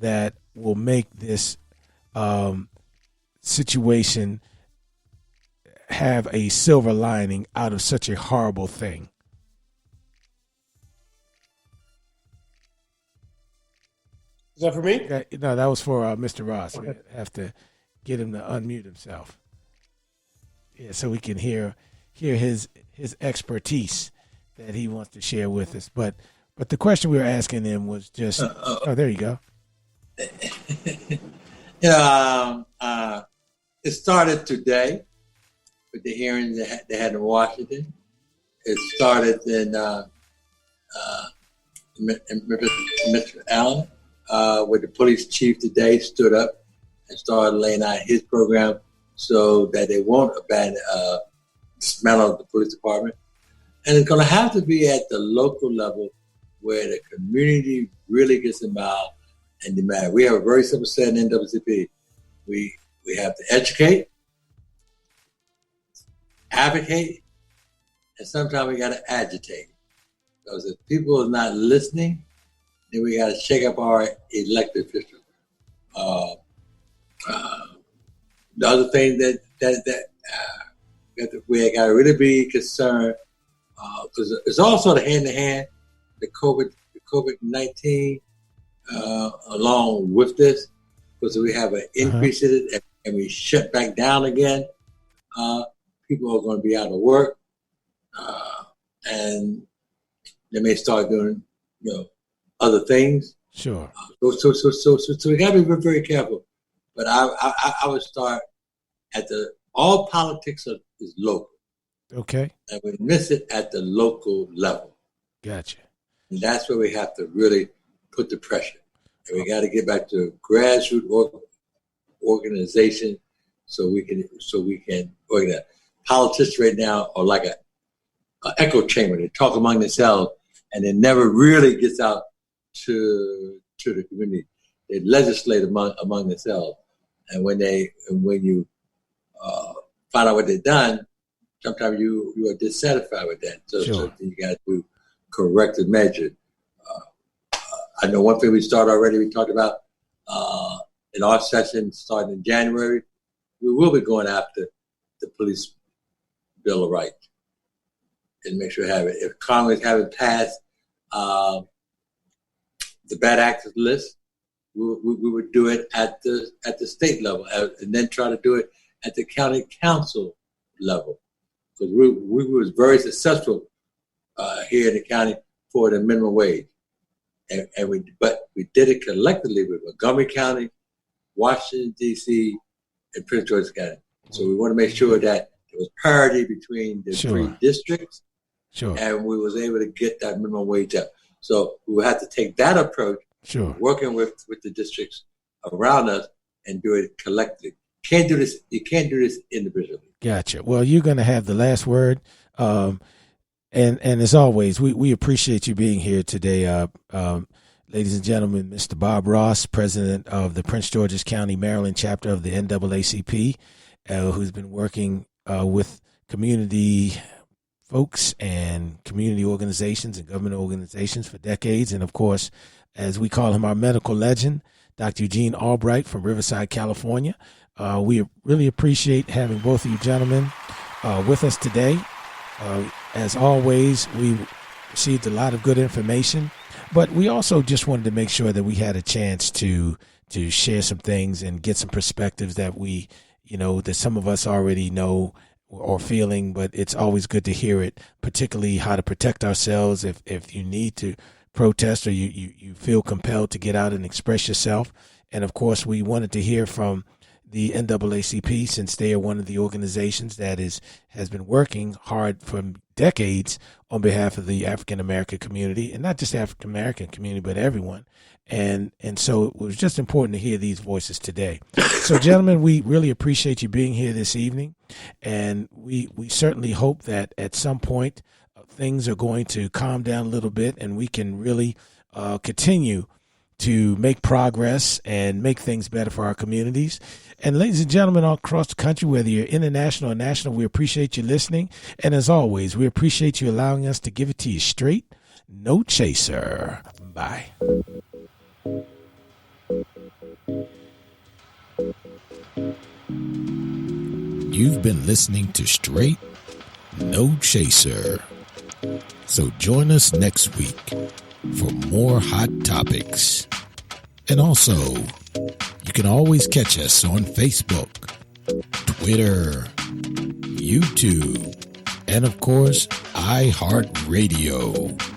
that will make this situation have a silver lining out of such a horrible thing? Is that for me? No, that was for Mr. Ross. Okay. We have to get him to unmute himself. Yeah, so we can hear his expertise that he wants to share with us. But the question we were asking him was just, there you go. It started today with the hearings they had in Washington. It started in Mr. Allen, where the police chief today stood up and started laying out his program so that they won't dismantle the police department. And it's going to have to be at the local level where the community really gets involved and demand. We have a very simple saying in NAACP. We have to educate, advocate, and sometimes we got to agitate. Because if people are not listening, then we got to shake up our elected officials. The other thing that we got to really be concerned, because it's also the hand-to-hand, the COVID-19, along with this, because we have an increase in it and we shut back down again. People are going to be out of work, and they may start doing, other things. Sure. So we got to be very, very careful. But I would start at all politics is local. Okay. And we miss it at the local level. Gotcha. And that's where we have to really put the pressure. And we got to get back to grassroots organization so we can organize. Politicians right now are like an echo chamber. They talk among themselves and it never really gets out to the community. They legislate among themselves. And when you find out what they've done, sometimes you are dissatisfied with that. So you got to do corrective measures. I know one thing we started already. We talked about in our session starting in January. We will be going after the police Bill of Rights and make sure we have it. If Congress haven't passed the bad actors list, we would do it at the state level and then try to do it at the county council level. Because we was very successful here in the county for the minimum wage. But we did it collectively with Montgomery County, Washington, D.C., and Prince George's County. So we want to make sure that there was parity between the three districts. Sure. And we was able to get that minimum wage up. So we will have to take that approach, working with the districts around us and do it collectively. You can't do this individually. Gotcha. Well, you're going to have the last word. And as always, we appreciate you being here today. Ladies and gentlemen, Mr. Bob Ross, president of the Prince George's County, Maryland chapter of the NAACP, who's been working with community folks and community organizations and government organizations for decades. And, of course, as we call him, our medical legend, Dr. Eugene Albright from Riverside, California. We really appreciate having both of you gentlemen with us today. As always, we received a lot of good information, but we also just wanted to make sure that we had a chance to share some things and get some perspectives that that some of us already know or feeling, but it's always good to hear it, particularly how to protect ourselves if you need to protest or you feel compelled to get out and express yourself. And of course, we wanted to hear from the NAACP, since they are one of the organizations that has been working hard for decades on behalf of the African American community, and not just the African American community, but everyone. And so it was just important to hear these voices today. So, gentlemen, we really appreciate you being here this evening, and we certainly hope that at some point things are going to calm down a little bit, and we can really continue to make progress and make things better for our communities. And ladies and gentlemen all across the country, whether you're international or national, we appreciate you listening. And as always, we appreciate you allowing us to give it to you straight. No chaser. Bye. You've been listening to Straight No Chaser. So join us next week for more hot topics. And also, you can always catch us on Facebook, Twitter, YouTube, and of course, iHeartRadio.